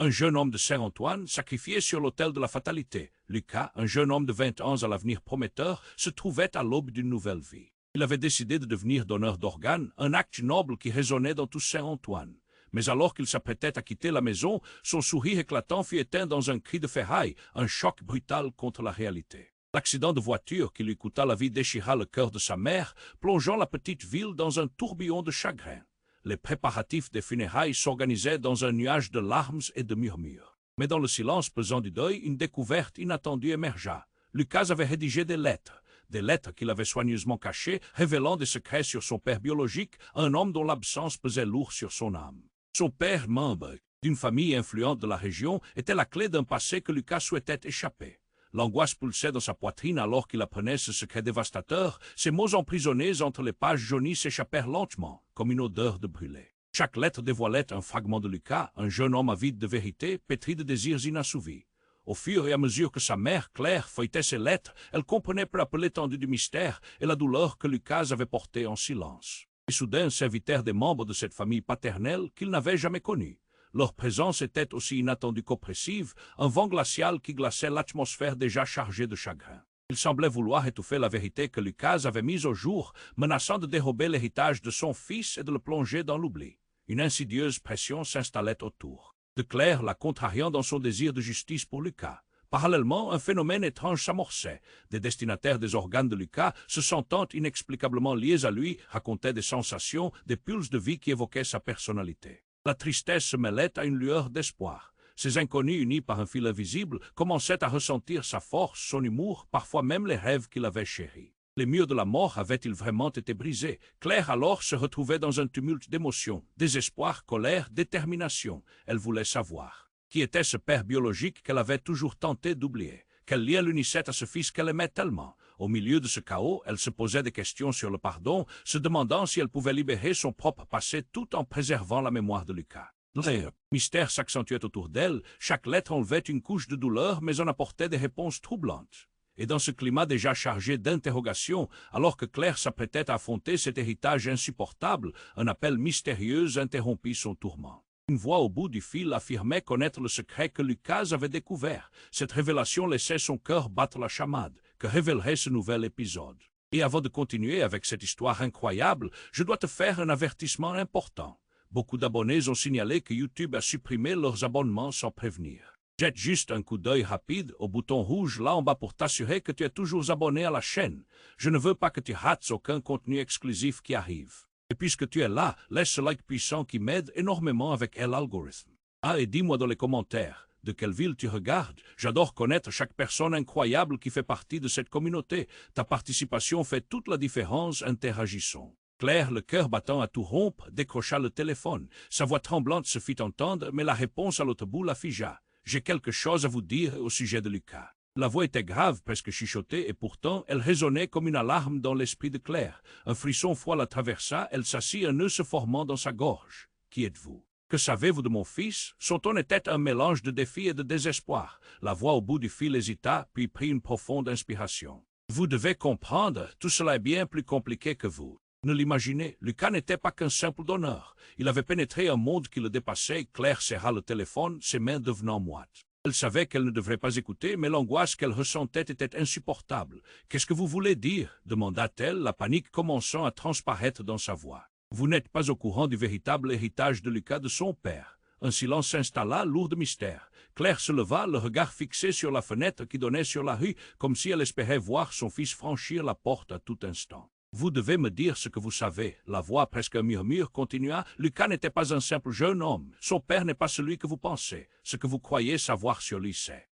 Un jeune homme de Saint-Antoine, sacrifié sur l'autel de la fatalité. Lucas, un jeune homme de 20 ans à l'avenir prometteur, se trouvait à l'aube d'une nouvelle vie. Il avait décidé de devenir donneur d'organes, un acte noble qui résonnait dans tout Saint-Antoine. Mais alors qu'il s'apprêtait à quitter la maison, son sourire éclatant fut éteint dans un cri de ferraille, un choc brutal contre la réalité. L'accident de voiture qui lui coûta la vie déchira le cœur de sa mère, plongeant la petite ville dans un tourbillon de chagrin. Les préparatifs des funérailles s'organisaient dans un nuage de larmes et de murmures. Mais dans le silence pesant du deuil, une découverte inattendue émergea. Lucas avait rédigé des lettres qu'il avait soigneusement cachées, révélant des secrets sur son père biologique, un homme dont l'absence pesait lourd sur son âme. Son père, membre d'une famille influente de la région, était la clé d'un passé que Lucas souhaitait échapper. L'angoisse pulsait dans sa poitrine alors qu'il apprenait ce secret dévastateur. Ses mots emprisonnés entre les pages jaunies s'échappèrent lentement, comme une odeur de brûlé. Chaque lettre dévoilait un fragment de Lucas, un jeune homme avide de vérité, pétri de désirs inassouvis. Au fur et à mesure que sa mère, Claire, feuilletait ses lettres, elle comprenait peu à peu l'étendue du mystère et la douleur que Lucas avait portée en silence. Et soudain s'invitèrent des membres de cette famille paternelle qu'il n'avait jamais connue. Leur présence était aussi inattendue qu'oppressive, un vent glacial qui glaçait l'atmosphère déjà chargée de chagrin. Il semblait vouloir étouffer la vérité que Lucas avait mise au jour, menaçant de dérober l'héritage de son fils et de le plonger dans l'oubli. Une insidieuse pression s'installait autour de Claire, la contrariant dans son désir de justice pour Lucas. Parallèlement, un phénomène étrange s'amorçait. Des destinataires des organes de Lucas, se sentant inexplicablement liés à lui, racontaient des sensations, des pulses de vie qui évoquaient sa personnalité. La tristesse se mêlait à une lueur d'espoir. Ces inconnus, unis par un fil invisible, commençaient à ressentir sa force, son humour, parfois même les rêves qu'il avait chéris. Les murs de la mort avaient-ils vraiment été brisés? Claire alors se retrouvait dans un tumulte d'émotions, désespoir, colère, détermination. Elle voulait savoir qui était ce père biologique qu'elle avait toujours tenté d'oublier. Quel lien l'unissait à ce fils qu'elle aimait tellement? Au milieu de ce chaos, elle se posait des questions sur le pardon, se demandant si elle pouvait libérer son propre passé tout en préservant la mémoire de Lucas. Le mystère s'accentuait autour d'elle, chaque lettre enlevait une couche de douleur, mais en apportait des réponses troublantes. Et dans ce climat déjà chargé d'interrogations, alors que Claire s'apprêtait à affronter cet héritage insupportable, un appel mystérieux interrompit son tourment. Une voix au bout du fil affirmait connaître le secret que Lucas avait découvert. Cette révélation laissait son cœur battre la chamade. Que révélerait ce nouvel épisode? Et avant de continuer avec cette histoire incroyable, je dois te faire un avertissement important. Beaucoup d'abonnés ont signalé que YouTube a supprimé leurs abonnements sans prévenir. Jette juste un coup d'œil rapide au bouton rouge là en bas pour t'assurer que tu es toujours abonné à la chaîne. Je ne veux pas que tu rates aucun contenu exclusif qui arrive. Et puisque tu es là, laisse ce like puissant qui m'aide énormément avec l'algorithme. Ah, et dis-moi dans les commentaires, de quelle ville tu regardes? J'adore connaître chaque personne incroyable qui fait partie de cette communauté. Ta participation fait toute la différence, interagissons. Claire, le cœur battant à tout rompre, décrocha le téléphone. Sa voix tremblante se fit entendre, mais la réponse à l'autre bout la figea. J'ai quelque chose à vous dire au sujet de Lucas. La voix était grave, presque chuchotée, et pourtant elle résonnait comme une alarme dans l'esprit de Claire. Un frisson froid la traversa, elle s'assit, un nœud se formant dans sa gorge. Qui êtes-vous? Que savez-vous de mon fils? Son ton était un mélange de défi et de désespoir. La voix au bout du fil hésita, puis prit une profonde inspiration. Vous devez comprendre, tout cela est bien plus compliqué que vous ne l'imaginez. Lucas n'était pas qu'un simple donneur. Il avait pénétré un monde qui le dépassait. Claire serra le téléphone, ses mains devenant moites. Elle savait qu'elle ne devrait pas écouter, mais l'angoisse qu'elle ressentait était insupportable. « Qu'est-ce que vous voulez dire ?» demanda-t-elle, la panique commençant à transparaître dans sa voix. « Vous n'êtes pas au courant du véritable héritage de Lucas de son père. » Un silence s'installa, lourd de mystère. Claire se leva, le regard fixé sur la fenêtre qui donnait sur la rue, comme si elle espérait voir son fils franchir la porte à tout instant. « Vous devez me dire ce que vous savez. » La voix, presque un murmure, continua. « Lucas n'était pas un simple jeune homme. Son père n'est pas celui que vous pensez. Ce que vous croyez savoir sur lui, c'est... »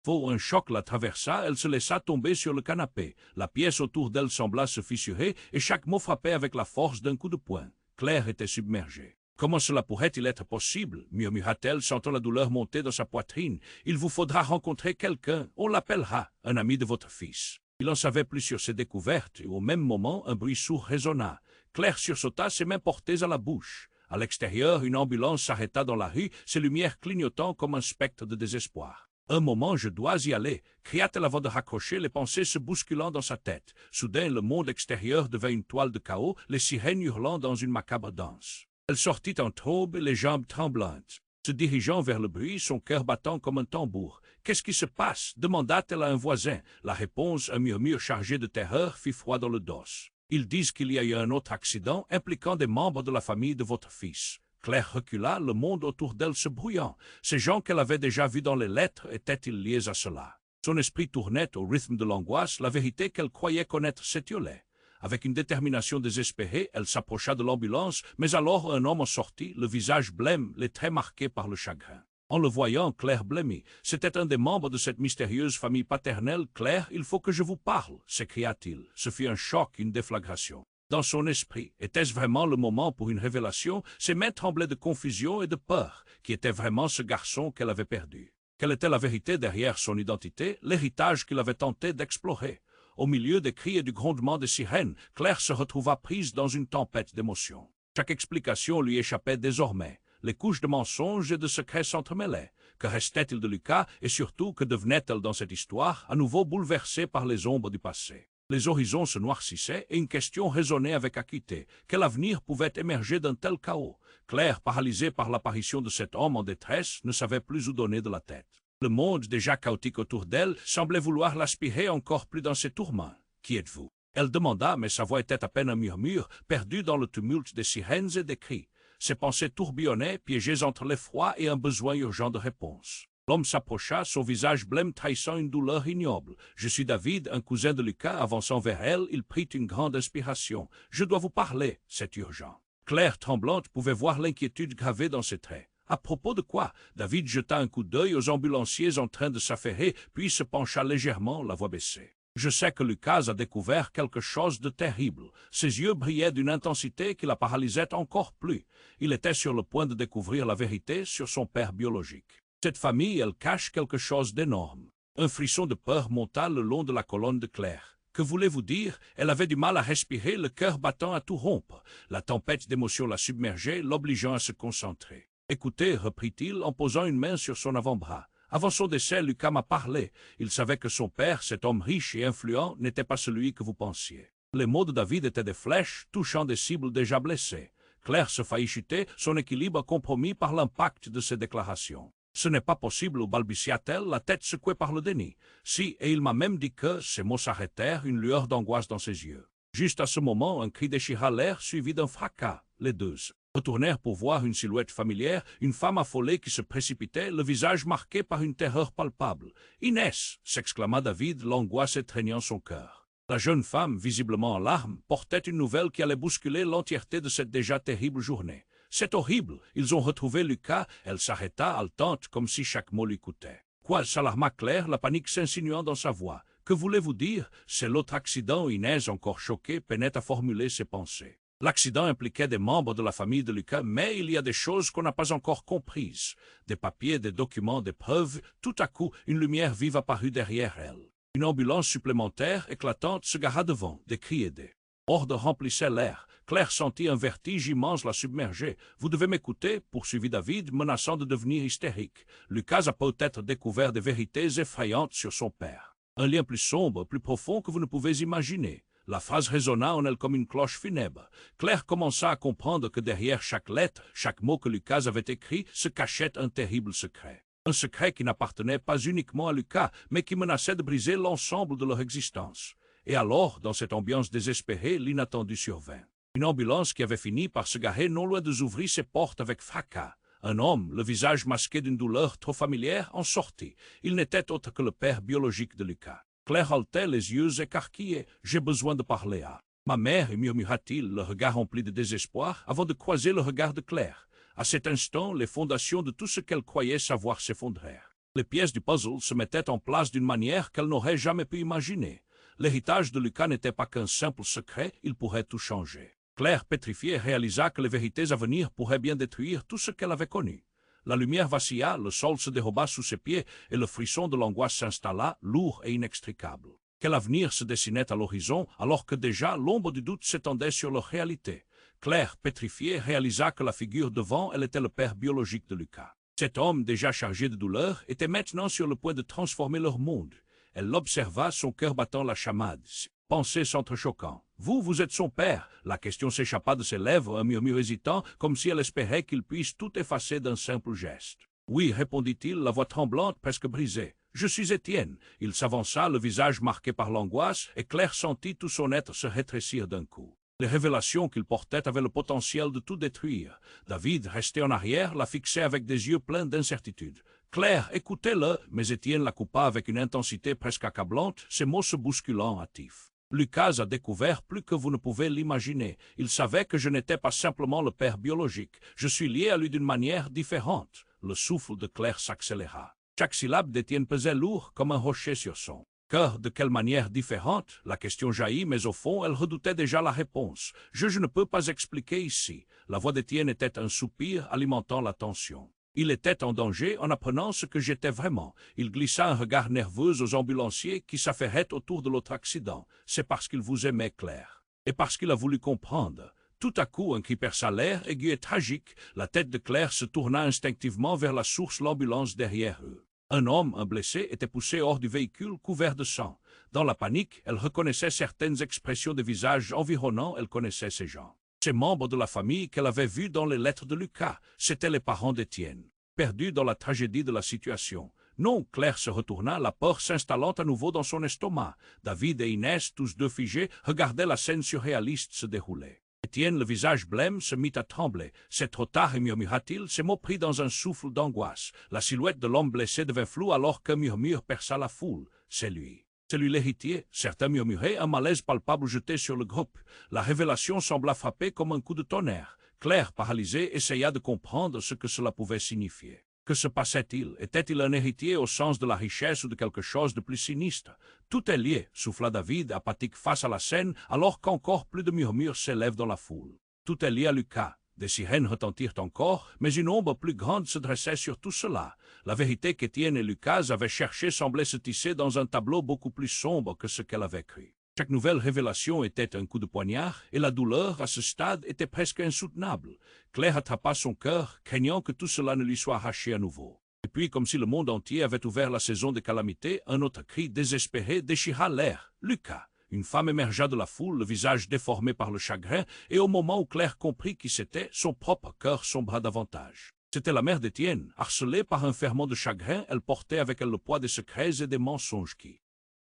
Un choc la traversa, elle se laissa tomber sur le canapé. La pièce autour d'elle sembla se fissurer, et chaque mot frappait avec la force d'un coup de poing. Claire était submergée. « Comment cela pourrait-il être possible ?» murmura-t-elle, sentant la douleur monter dans sa poitrine. « Il vous faudra rencontrer quelqu'un. On l'appellera, un ami de votre fils. » Il en savait plus sur ses découvertes, et au même moment, un bruit sourd résonna. Claire sursauta, ses mains portées à la bouche. À l'extérieur, une ambulance s'arrêta dans la rue, ses lumières clignotant comme un spectre de désespoir. « Un moment, je dois y aller » cria-t-elle avant de raccrocher, les pensées se bousculant dans sa tête. Soudain, le monde extérieur devint une toile de chaos, les sirènes hurlant dans une macabre danse. Elle sortit en trombe, les jambes tremblantes. Se dirigeant vers le bruit, son cœur battant comme un tambour. « Qu'est-ce qui se passe » demanda-t-elle à un voisin. La réponse, un murmure chargé de terreur, fit froid dans le dos. « Ils disent qu'il y a eu un autre accident impliquant des membres de la famille de votre fils. » Claire recula, le monde autour d'elle se brouillant. Ces gens qu'elle avait déjà vus dans les lettres étaient-ils liés à cela? Son esprit tournait au rythme de l'angoisse, la vérité qu'elle croyait connaître s'étiolait. Avec une détermination désespérée, elle s'approcha de l'ambulance, mais alors un homme en sortit, le visage blême, les traits marqués par le chagrin. En le voyant, Claire blêmit. C'était un des membres de cette mystérieuse famille paternelle. « Claire, il faut que je vous parle » s'écria-t-il. Ce fut un choc, une déflagration. Dans son esprit, était-ce vraiment le moment pour une révélation? Ses mains tremblaient de confusion et de peur. Qui était vraiment ce garçon qu'elle avait perdu? Quelle était la vérité derrière son identité, l'héritage qu'il avait tenté d'explorer? Au milieu des cris et du grondement des sirènes, Claire se retrouva prise dans une tempête d'émotions. Chaque explication lui échappait désormais. Les couches de mensonges et de secrets s'entremêlaient. Que restait-il de Lucas et surtout que devenait-elle dans cette histoire, à nouveau bouleversée par les ombres du passé? Les horizons se noircissaient et une question résonnait avec acuité. Quel avenir pouvait émerger d'un tel chaos? Claire, paralysée par l'apparition de cet homme en détresse, ne savait plus où donner de la tête. Le monde, déjà chaotique autour d'elle, semblait vouloir l'aspirer encore plus dans ses tourments. « Qui êtes-vous » elle demanda, mais sa voix était à peine un murmure, perdue dans le tumulte des sirènes et des cris. Ses pensées tourbillonnaient, piégées entre l'effroi et un besoin urgent de réponse. L'homme s'approcha, son visage blême trahissant une douleur ignoble. « Je suis David, un cousin de Lucas. » Avançant vers elle, il prit une grande inspiration. « Je dois vous parler, c'est urgent. » Claire, tremblante, pouvait voir l'inquiétude gravée dans ses traits. « À propos de quoi » David jeta un coup d'œil aux ambulanciers en train de s'affairer, puis se pencha légèrement, la voix baissée. « Je sais que Lucas a découvert quelque chose de terrible. » Ses yeux brillaient d'une intensité qui la paralysait encore plus. Il était sur le point de découvrir la vérité sur son père biologique. Cette famille, elle cache quelque chose d'énorme. Un frisson de peur monta le long de la colonne de Claire. Que voulez-vous dire? Elle avait du mal à respirer, le cœur battant à tout rompre. La tempête d'émotions la submergeait, l'obligeant à se concentrer. « Écoutez, reprit-il en posant une main sur son avant-bras. Avant son décès, Lucas m'a parlé. Il savait que son père, cet homme riche et influent, n'était pas celui que vous pensiez. Les mots de David étaient des flèches, touchant des cibles déjà blessées. Claire se faillit chuter, son équilibre compromis par l'impact de ces déclarations. « Ce n'est pas possible, balbutia-t-elle, la tête secouée par le déni. Si, et il m'a même dit que, ces mots s'arrêtèrent, une lueur d'angoisse dans ses yeux. Juste à ce moment, un cri déchira l'air, suivi d'un fracas. Les deux retournèrent pour voir une silhouette familière, une femme affolée qui se précipitait, le visage marqué par une terreur palpable. « Inès » s'exclama David, l'angoisse étreignant son cœur. La jeune femme, visiblement en larmes, portait une nouvelle qui allait bousculer l'entièreté de cette déjà terrible journée. « C'est horrible, ils ont retrouvé Lucas. » Elle s'arrêta, haletante, comme si chaque mot lui coûtait. « Quoi » s'alarma Claire, la panique s'insinuant dans sa voix. « Que voulez-vous dire » C'est l'autre accident. Inès, encore choquée, peinait à formuler ses pensées. L'accident impliquait des membres de la famille de Lucas, mais il y a des choses qu'on n'a pas encore comprises. Des papiers, des documents, des preuves. Tout à coup, une lumière vive apparut derrière elle. Une ambulance supplémentaire, éclatante, se gara devant. Des cris et des ordres remplissaient l'air. Claire sentit un vertige immense la submerger. « Vous devez m'écouter » poursuivit David, menaçant de devenir hystérique. Lucas a peut-être découvert des vérités effrayantes sur son père. Un lien plus sombre, plus profond que vous ne pouvez imaginer. La phrase résonna en elle comme une cloche funèbre. Claire commença à comprendre que derrière chaque lettre, chaque mot que Lucas avait écrit, se cachait un terrible secret. Un secret qui n'appartenait pas uniquement à Lucas, mais qui menaçait de briser l'ensemble de leur existence. Et alors, dans cette ambiance désespérée, l'inattendu survint. Une ambulance qui avait fini par se garer non loin de ouvrir ses portes avec fracas. Un homme, le visage masqué d'une douleur trop familière, en sortit. Il n'était autre que le père biologique de Lucas. Claire haletait, les yeux écarquillés. « J'ai besoin de parler à ma mère » murmura-t-il, le regard rempli de désespoir, avant de croiser le regard de Claire. À cet instant, les fondations de tout ce qu'elle croyait savoir s'effondrèrent. Les pièces du puzzle se mettaient en place d'une manière qu'elle n'aurait jamais pu imaginer. L'héritage de Lucas n'était pas qu'un simple secret, il pourrait tout changer. Claire, pétrifiée, réalisa que les vérités à venir pourraient bien détruire tout ce qu'elle avait connu. La lumière vacilla, le sol se déroba sous ses pieds et le frisson de l'angoisse s'installa, lourd et inextricable. Quel avenir se dessinait à l'horizon alors que déjà l'ombre du doute s'étendait sur leur réalité? Claire, pétrifiée, réalisa que la figure devant elle était le père biologique de Lucas. Cet homme, déjà chargé de douleur, était maintenant sur le point de transformer leur monde. Elle l'observa, son cœur battant la chamade, pensées s'entrechoquant. Vous êtes son père. La question s'échappa de ses lèvres, un murmure hésitant, comme si elle espérait qu'il puisse tout effacer d'un simple geste. Oui, répondit-il, la voix tremblante, presque brisée. Je suis Étienne. Il s'avança, le visage marqué par l'angoisse, et Claire sentit tout son être se rétrécir d'un coup. Les révélations qu'il portait avaient le potentiel de tout détruire. David, resté en arrière, la fixait avec des yeux pleins d'incertitude. Claire, écoutez-le, mais Étienne la coupa avec une intensité presque accablante, ses mots se bousculant hâtifs. Lucas a découvert plus que vous ne pouvez l'imaginer. Il savait que je n'étais pas simplement le père biologique. Je suis lié à lui d'une manière différente. Le souffle de Claire s'accéléra. Chaque syllabe d'Étienne pesait lourd comme un rocher sur son cœur. De quelle manière différente? La question jaillit, mais au fond, elle redoutait déjà la réponse. Je ne peux pas expliquer ici. La voix d'Étienne était un soupir alimentant la tension. Il était en danger en apprenant ce que j'étais vraiment. Il glissa un regard nerveux aux ambulanciers qui s'affairaient autour de l'autre accident. C'est parce qu'il vous aimait, Claire. Et parce qu'il a voulu comprendre. Tout à coup, un cri perça l'air, aigu et tragique. La tête de Claire se tourna instinctivement vers la source, l'ambulance derrière eux. Un homme, un blessé, était poussé hors du véhicule couvert de sang. Dans la panique, elle reconnaissait certaines expressions de visage environnants, elle connaissait ces gens. Ces membres de la famille qu'elle avait vus dans les lettres de Lucas, c'étaient les parents d'Étienne. Perdus dans la tragédie de la situation. Non, Claire se retourna, la peur s'installant à nouveau dans son estomac. David et Inès, tous deux figés, regardaient la scène surréaliste se dérouler. Étienne, le visage blême, se mit à trembler. C'est trop tard, murmura-t-il, ses mots pris dans un souffle d'angoisse. La silhouette de l'homme blessé devint floue alors qu'un murmure perça la foule. C'est lui. C'est lui l'héritier. Certains murmuraient, un malaise palpable jeté sur le groupe. La révélation sembla frapper comme un coup de tonnerre. Claire, paralysée, essaya de comprendre ce que cela pouvait signifier. Que se passait-il? Était-il un héritier au sens de la richesse ou de quelque chose de plus sinistre? Tout est lié, souffla David, apathique face à la scène, alors qu'encore plus de murmures s'élèvent dans la foule. Tout est lié à Lucas. Des sirènes retentirent encore, mais une ombre plus grande se dressait sur tout cela. La vérité qu'Étienne et Lucas avaient cherchée semblait se tisser dans un tableau beaucoup plus sombre que ce qu'elle avait cru. Chaque nouvelle révélation était un coup de poignard, et la douleur, à ce stade, était presque insoutenable. Claire attrapa son cœur, craignant que tout cela ne lui soit arraché à nouveau. Et puis, comme si le monde entier avait ouvert la saison des calamités, un autre cri désespéré déchira l'air. « Lucas !» Une femme émergea de la foule, le visage déformé par le chagrin, et au moment où Claire comprit qui c'était, son propre cœur sombra davantage. C'était la mère d'Étienne. Harcelée par un ferment de chagrin, elle portait avec elle le poids des secrets et des mensonges qui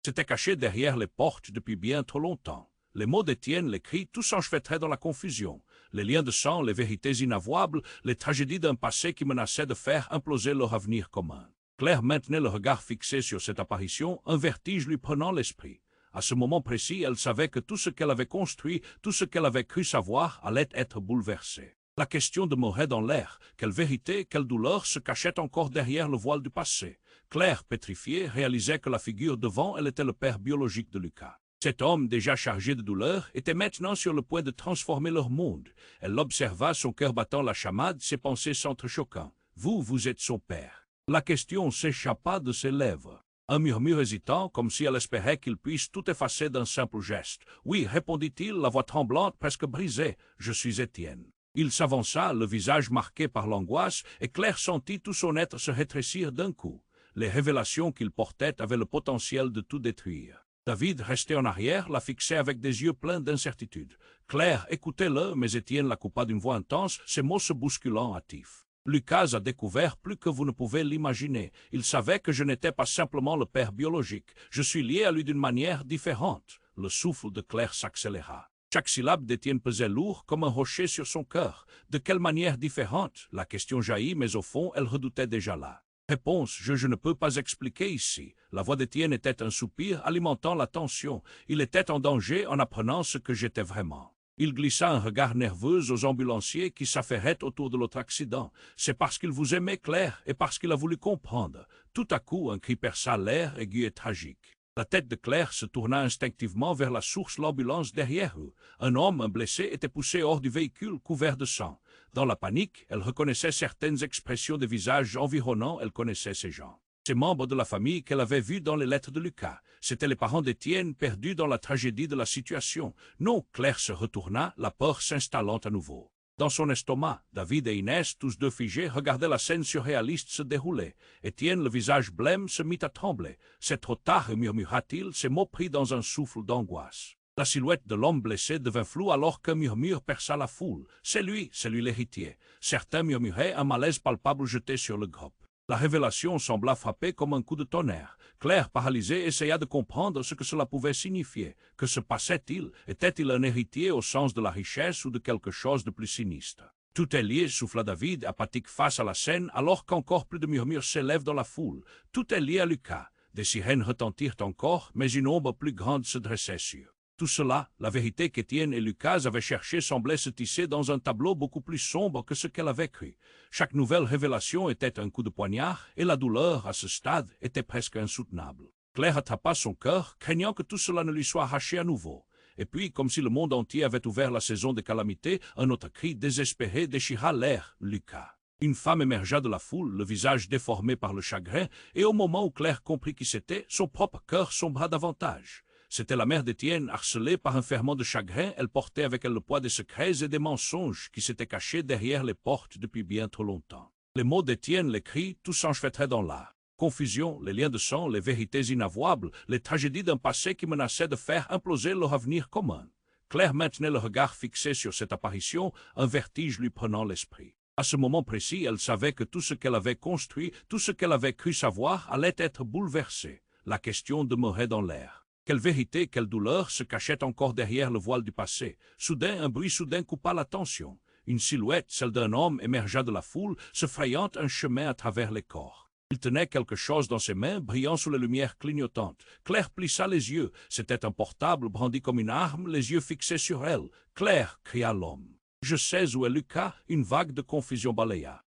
s'étaient cachés derrière les portes depuis bien trop longtemps. Les mots d'Étienne, les cris, tout s'enchevêtrait dans la confusion. Les liens de sang, les vérités inavouables, les tragédies d'un passé qui menaçait de faire imploser leur avenir commun. Claire maintenait le regard fixé sur cette apparition, un vertige lui prenant l'esprit. À ce moment précis, elle savait que tout ce qu'elle avait construit, tout ce qu'elle avait cru savoir, allait être bouleversé. La question demeurait dans l'air. Quelle vérité, quelle douleur se cachait encore derrière le voile du passé? Claire, pétrifiée, réalisait que la figure devant elle était le père biologique de Lucas. Cet homme, déjà chargé de douleur, était maintenant sur le point de transformer leur monde. Elle l'observa, son cœur battant la chamade, ses pensées s'entrechoquant. « Vous êtes son père. » La question s'échappa de ses lèvres. Un murmure hésitant, comme si elle espérait qu'il puisse tout effacer d'un simple geste. « Oui, répondit-il, la voix tremblante, presque brisée. Je suis Étienne. » Il s'avança, le visage marqué par l'angoisse, et Claire sentit tout son être se rétrécir d'un coup. Les révélations qu'il portait avaient le potentiel de tout détruire. David, resté en arrière, la fixait avec des yeux pleins d'incertitude. Claire, écoutez-le, mais Étienne la coupa d'une voix intense, ses mots se bousculant hâtifs. Lucas a découvert plus que vous ne pouvez l'imaginer. Il savait que je n'étais pas simplement le père biologique. Je suis lié à lui d'une manière différente. Le souffle de Claire s'accéléra. Chaque syllabe d'Étienne pesait lourd comme un rocher sur son cœur. De quelle manière différente? La question jaillit, mais au fond, elle redoutait déjà là. Réponse, je ne peux pas expliquer ici. La voix d'Étienne était un soupir alimentant la tension. Il était en danger en apprenant ce que j'étais vraiment. Il glissa un regard nerveux aux ambulanciers qui s'affairaient autour de l'autre accident. C'est parce qu'il vous aimait, Claire, et parce qu'il a voulu comprendre. Tout à coup, un cri perça l'air, aigu et tragique. La tête de Claire se tourna instinctivement vers la source, l'ambulance derrière eux. Un homme, un blessé, était poussé hors du véhicule couvert de sang. Dans la panique, elle reconnaissait certaines expressions de visage environnants, elle connaissait ces gens. Ces membres de la famille qu'elle avait vus dans les lettres de Lucas. C'étaient les parents d'Étienne perdus dans la tragédie de la situation. Non, Claire se retourna, la peur s'installant à nouveau. Dans son estomac, David et Inès, tous deux figés, regardaient la scène surréaliste se dérouler. Étienne, le visage blême, se mit à trembler. « C'est trop tard » murmura-t-il, ses mots pris dans un souffle d'angoisse. La silhouette de l'homme blessé devint floue alors qu'un murmure perça la foule. C'est lui l'héritier. Certains murmuraient, un malaise palpable jeté sur le groupe. La révélation sembla frapper comme un coup de tonnerre. Claire, paralysée, essaya de comprendre ce que cela pouvait signifier. Que se passait-il? Était-il un héritier au sens de la richesse ou de quelque chose de plus sinistre? Tout est lié, souffla David, apathique face à la scène, alors qu'encore plus de murmures s'élèvent dans la foule. Tout est lié à Lucas. Des sirènes retentirent encore, mais une ombre plus grande se dressait sur tout cela. La vérité qu'Étienne et Lucas avaient cherchée semblait se tisser dans un tableau beaucoup plus sombre que ce qu'elle avait cru. Chaque nouvelle révélation était un coup de poignard, et la douleur, à ce stade, était presque insoutenable. Claire attrapa son cœur, craignant que tout cela ne lui soit arraché à nouveau. Et puis, comme si le monde entier avait ouvert la saison des calamités, un autre cri désespéré déchira l'air. Lucas. Une femme émergea de la foule, le visage déformé par le chagrin, et au moment où Claire comprit qui c'était, son propre cœur sombra davantage. C'était la mère d'Étienne, harcelée par un ferment de chagrin. Elle portait avec elle le poids des secrets et des mensonges qui s'étaient cachés derrière les portes depuis bien trop longtemps. Les mots d'Étienne, les cris, tout s'enchevêtrait dans l'art. Confusion, les liens de sang, les vérités inavouables, les tragédies d'un passé qui menaçait de faire imploser leur avenir commun. Claire maintenait le regard fixé sur cette apparition, un vertige lui prenant l'esprit. À ce moment précis, elle savait que tout ce qu'elle avait construit, tout ce qu'elle avait cru savoir, allait être bouleversé. La question demeurait dans l'air. Quelle vérité, quelle douleur se cachait encore derrière le voile du passé? Soudain, un bruit soudain coupa l'attention. Une silhouette, celle d'un homme, émergea de la foule, se frayant un chemin à travers les corps. Il tenait quelque chose dans ses mains, brillant sous la lumière clignotantes. Claire plissa les yeux. C'était un portable brandi comme une arme, les yeux fixés sur elle. « Claire !» cria l'homme. « Je sais où est Lucas !» Une vague de confusion balaya.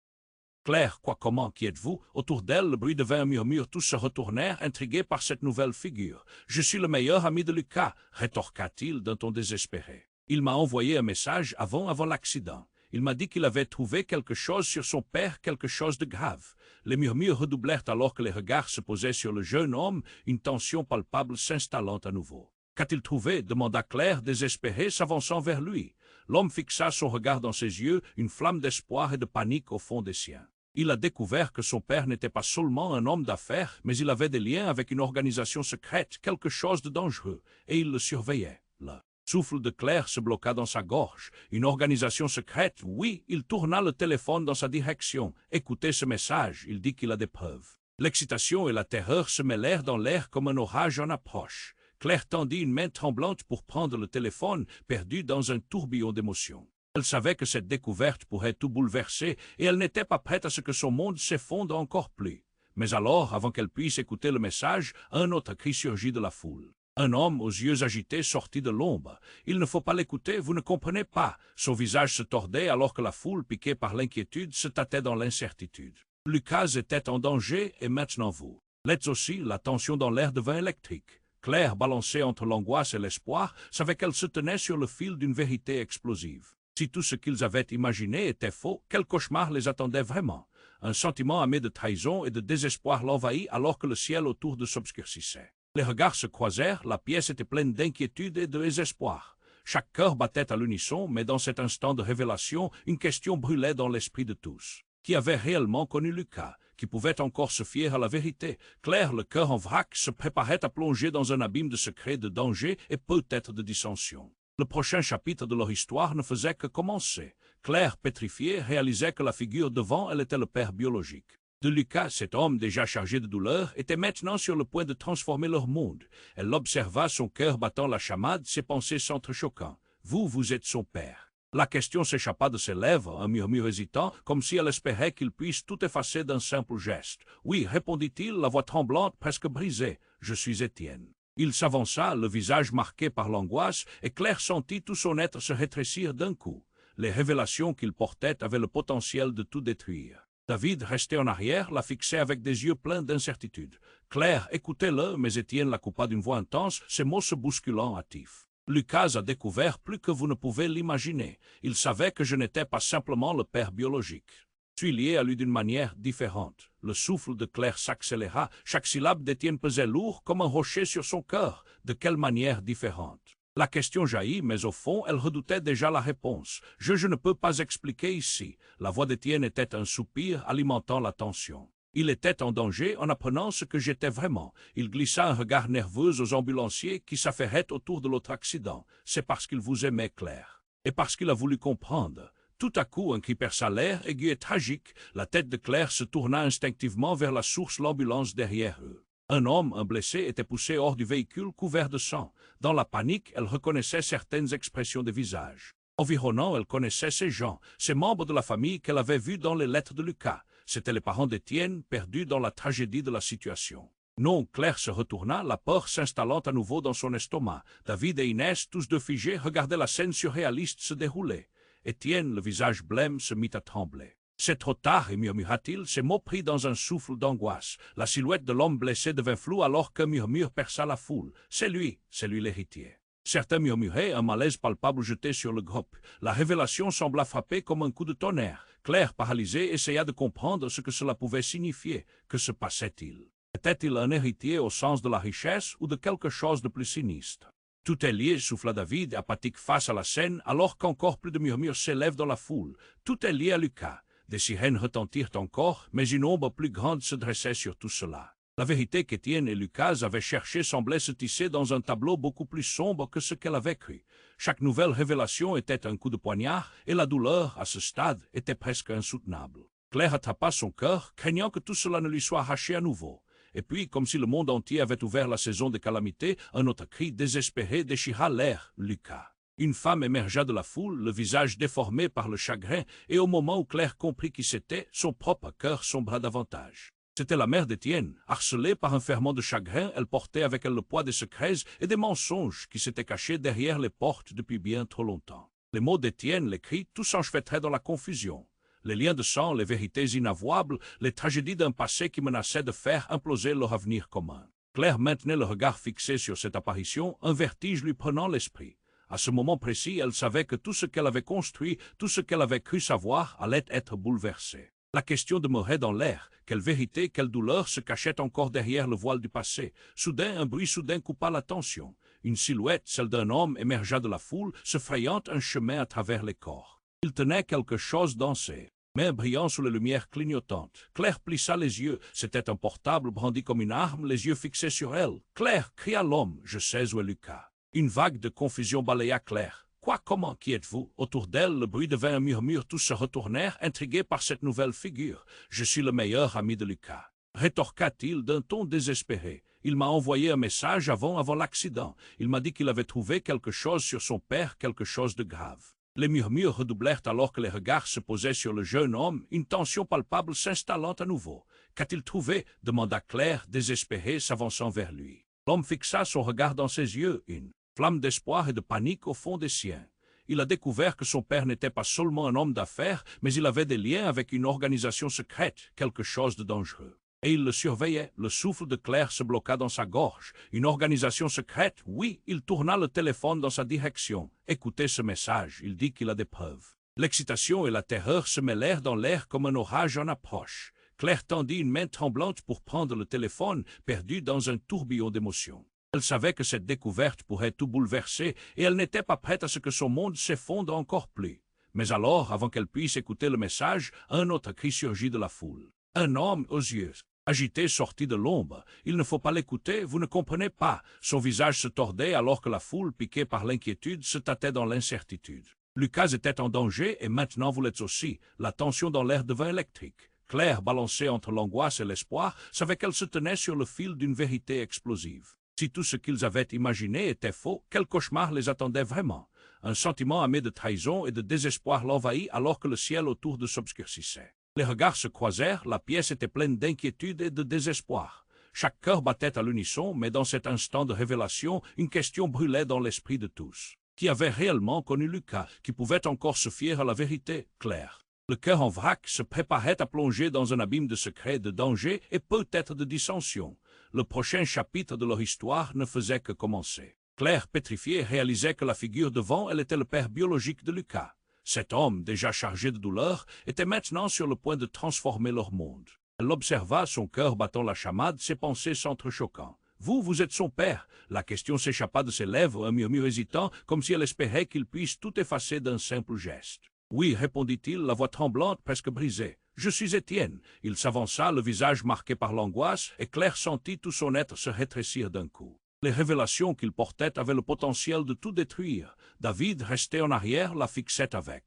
Claire, quoi, comment, qui êtes-vous? Autour d'elle, le bruit devint un murmure. Tous se retournèrent, intrigués par cette nouvelle figure. « Je suis le meilleur ami de Lucas !» rétorqua-t-il d'un ton désespéré. « Il m'a envoyé un message avant l'accident. Il m'a dit qu'il avait trouvé quelque chose sur son père, quelque chose de grave. » Les murmures redoublèrent alors que les regards se posaient sur le jeune homme, une tension palpable s'installant à nouveau. « Qu'a-t-il trouvé ?» demanda Claire, désespérée, s'avançant vers lui. L'homme fixa son regard dans ses yeux, une flamme d'espoir et de panique au fond des siens. Il a découvert que son père n'était pas seulement un homme d'affaires, mais il avait des liens avec une organisation secrète, quelque chose de dangereux, et il le surveillait. Le souffle de Claire se bloqua dans sa gorge. Une organisation secrète, oui, il tourna le téléphone dans sa direction. Écoutez ce message, il dit qu'il a des preuves. L'excitation et la terreur se mêlèrent dans l'air comme un orage en approche. Claire tendit une main tremblante pour prendre le téléphone, perdue dans un tourbillon d'émotions. Elle savait que cette découverte pourrait tout bouleverser, et elle n'était pas prête à ce que son monde s'effondre encore plus. Mais alors, avant qu'elle puisse écouter le message, un autre cri surgit de la foule. Un homme aux yeux agités sortit de l'ombre. « Il ne faut pas l'écouter, vous ne comprenez pas. » Son visage se tordait alors que la foule, piquée par l'inquiétude, se tâtait dans l'incertitude. Lucas était en danger, et maintenant vous. L'êtes aussi, la tension dans l'air devint électrique. Claire, balancée entre l'angoisse et l'espoir, savait qu'elle se tenait sur le fil d'une vérité explosive. Si tout ce qu'ils avaient imaginé était faux, quel cauchemar les attendait vraiment? Un sentiment amé de trahison et de désespoir l'envahit alors que le ciel autour d'eux s'obscurcissait. Les regards se croisèrent, la pièce était pleine d'inquiétude et de désespoir. Chaque cœur battait à l'unisson, mais dans cet instant de révélation, une question brûlait dans l'esprit de tous. Qui avait réellement connu Lucas? Qui pouvait encore se fier à la vérité? Claire, le cœur en vrac, se préparait à plonger dans un abîme de secrets, de dangers et peut-être de dissensions. Le prochain chapitre de leur histoire ne faisait que commencer. Claire, pétrifiée, réalisait que la figure devant elle était le père biologique de Lucas. Cet homme déjà chargé de douleur était maintenant sur le point de transformer leur monde. Elle l'observa, son cœur battant la chamade, ses pensées s'entrechoquant. « Vous êtes son père. » La question s'échappa de ses lèvres, un murmure hésitant, comme si elle espérait qu'il puisse tout effacer d'un simple geste. « Oui, répondit-il, la voix tremblante, presque brisée. Je suis Étienne. » Il s'avança, le visage marqué par l'angoisse, et Claire sentit tout son être se rétrécir d'un coup. Les révélations qu'il portait avaient le potentiel de tout détruire. David, resté en arrière, la fixait avec des yeux pleins d'incertitude. « Claire, écoutez-le » mais Étienne la coupa d'une voix intense, ses mots se bousculant hâtifs. « Lucas a découvert plus que vous ne pouvez l'imaginer. Il savait que je n'étais pas simplement le père biologique. Je suis lié à lui d'une manière différente. » Le souffle de Claire s'accéléra, chaque syllabe d'Étienne pesait lourd comme un rocher sur son cœur. De quelle manière différente? La question jaillit, mais au fond, elle redoutait déjà la réponse. Je ne peux pas expliquer ici. La voix d'Étienne était un soupir alimentant la tension. Il était en danger en apprenant ce que j'étais vraiment. Il glissa un regard nerveux aux ambulanciers qui s'affairaient autour de l'autre accident. C'est parce qu'il vous aimait, Claire. Et parce qu'il a voulu comprendre. Tout à coup, un cri perça l'air, aigu et tragique. La tête de Claire se tourna instinctivement vers la source, l'ambulance derrière eux. Un homme, un blessé, était poussé hors du véhicule couvert de sang. Dans la panique, elle reconnaissait certaines expressions de visage. Environnant, elle connaissait ces gens, ces membres de la famille qu'elle avait vus dans les lettres de Lucas. C'étaient les parents d'Étienne, perdus dans la tragédie de la situation. Non, Claire se retourna, la peur s'installant à nouveau dans son estomac. David et Inès, tous deux figés, regardaient la scène surréaliste se dérouler. Étienne, le visage blême, se mit à trembler. « C'est trop tard » murmura-t-il, ses mots pris dans un souffle d'angoisse. La silhouette de l'homme blessé devint floue alors qu'un murmure perça la foule. « C'est lui l'héritier. » Certains murmuraient, un malaise palpable jeté sur le groupe. La révélation sembla frapper comme un coup de tonnerre. Claire, paralysée, essaya de comprendre ce que cela pouvait signifier. Que se passait-il? Était-il un héritier au sens de la richesse ou de quelque chose de plus sinistre? Tout est lié, souffla David, apathique face à la scène, alors qu'encore plus de murmures s'élèvent dans la foule. Tout est lié à Lucas. Des sirènes retentirent encore, mais une ombre plus grande se dressait sur tout cela. La vérité qu'Étienne et Lucas avaient cherchée semblait se tisser dans un tableau beaucoup plus sombre que ce qu'elle avait cru. Chaque nouvelle révélation était un coup de poignard, et la douleur, à ce stade, était presque insoutenable. Claire attrapa son cœur, craignant que tout cela ne lui soit arraché à nouveau. Et puis, comme si le monde entier avait ouvert la saison des calamités, un autre cri désespéré déchira l'air. Lucas. Une femme émergea de la foule, le visage déformé par le chagrin, et au moment où Claire comprit qui c'était, son propre cœur sombra davantage. C'était la mère d'Étienne. Harcelée par un ferment de chagrin, elle portait avec elle le poids des secrets et des mensonges qui s'étaient cachés derrière les portes depuis bien trop longtemps. Les mots d'Étienne, les cris, tout s'enchevêtrait dans la confusion. Les liens de sang, les vérités inavouables, les tragédies d'un passé qui menaçait de faire imploser leur avenir commun. Claire maintenait le regard fixé sur cette apparition, un vertige lui prenant l'esprit. À ce moment précis, elle savait que tout ce qu'elle avait construit, tout ce qu'elle avait cru savoir, allait être bouleversé. La question demeurait dans l'air. Quelle vérité, quelle douleur se cachait encore derrière le voile du passé? Soudain, un bruit soudain coupa l'attention. Une silhouette, celle d'un homme, émergea de la foule, se frayant un chemin à travers les corps. Il tenait quelque chose dans ses mains brillant sous les lumières clignotantes. Claire plissa les yeux. C'était un portable brandi comme une arme, les yeux fixés sur elle. « Claire » cria l'homme. « Je sais où est Lucas. » Une vague de confusion balaya Claire. « Quoi, comment, qui êtes-vous » Autour d'elle, le bruit devint un murmure. Tous se retournèrent, intrigués par cette nouvelle figure. « Je suis le meilleur ami de Lucas. » Rétorqua-t-il d'un ton désespéré. « Il m'a envoyé un message avant l'accident. Il m'a dit qu'il avait trouvé quelque chose sur son père, quelque chose de grave. » Les murmures redoublèrent alors que les regards se posaient sur le jeune homme, une tension palpable s'installant à nouveau. « Qu'a-t-il trouvé » demanda Claire, désespérée, s'avançant vers lui. L'homme fixa son regard dans ses yeux, une flamme d'espoir et de panique au fond des siens. Il a découvert que son père n'était pas seulement un homme d'affaires, mais il avait des liens avec une organisation secrète, quelque chose de dangereux. Et il le surveillait. Le souffle de Claire se bloqua dans sa gorge. Une organisation secrète, oui, il tourna le téléphone dans sa direction. Écoutez ce message, il dit qu'il a des preuves. L'excitation et la terreur se mêlèrent dans l'air comme un orage en approche. Claire tendit une main tremblante pour prendre le téléphone, perdue dans un tourbillon d'émotions. Elle savait que cette découverte pourrait tout bouleverser, et elle n'était pas prête à ce que son monde s'effondre encore plus. Mais alors, avant qu'elle puisse écouter le message, un autre cri surgit de la foule. Un homme aux yeux agités sortit de l'ombre. Il ne faut pas l'écouter, vous ne comprenez pas. Son visage se tordait alors que la foule, piquée par l'inquiétude, se tâtait dans l'incertitude. Lucas était en danger et maintenant vous l'êtes aussi. La tension dans l'air devint électrique. Claire, balancée entre l'angoisse et l'espoir, savait qu'elle se tenait sur le fil d'une vérité explosive. Si tout ce qu'ils avaient imaginé était faux, quel cauchemar les attendait vraiment? Un sentiment amé de trahison et de désespoir l'envahit alors que le ciel autour d'eux s'obscurcissait. Les regards se croisèrent, la pièce était pleine d'inquiétude et de désespoir. Chaque cœur battait à l'unisson, mais dans cet instant de révélation, une question brûlait dans l'esprit de tous. Qui avait réellement connu Lucas? Qui pouvait encore se fier à la vérité? Claire. Le cœur en vrac se préparait à plonger dans un abîme de secrets, de dangers et peut-être de dissensions. Le prochain chapitre de leur histoire ne faisait que commencer. Claire, pétrifiée, réalisait que la figure devant elle était le père biologique de Lucas. Cet homme, déjà chargé de douleur, était maintenant sur le point de transformer leur monde. Elle l'observa, son cœur battant la chamade, ses pensées s'entrechoquant. « Vous êtes son père !» La question s'échappa de ses lèvres, un murmure hésitant, comme si elle espérait qu'il puisse tout effacer d'un simple geste. « Oui, répondit-il, la voix tremblante, presque brisée. Je suis Étienne. Il s'avança, le visage marqué par l'angoisse, et Claire sentit tout son être se rétrécir d'un coup. Les révélations qu'il portait avaient le potentiel de tout détruire. David, resté en arrière, la fixait avec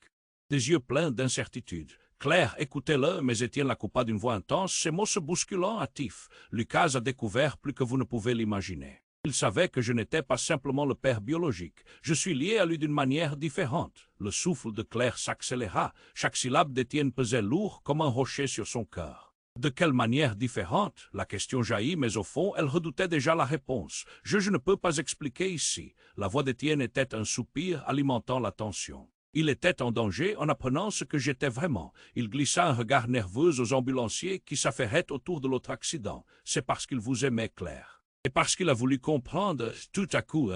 des yeux pleins d'incertitude. Claire, écoutez-le, mais Étienne la coupa d'une voix intense, ses mots se bousculant hâtifs. Lucas a découvert plus que vous ne pouvez l'imaginer. Il savait que je n'étais pas simplement le père biologique. Je suis lié à lui d'une manière différente. Le souffle de Claire s'accéléra. Chaque syllabe d'Étienne pesait lourd comme un rocher sur son cœur. De quelle manière différente? La question jaillit, mais au fond, elle redoutait déjà la réponse. Je ne peux pas expliquer ici. La voix d'Étienne était un soupir alimentant la tension. Il était en danger en apprenant ce que j'étais vraiment. Il glissa un regard nerveux aux ambulanciers qui s'affairaient autour de l'autre accident. C'est parce qu'il vous aimait, Claire. Et parce qu'il a voulu comprendre, tout à coup,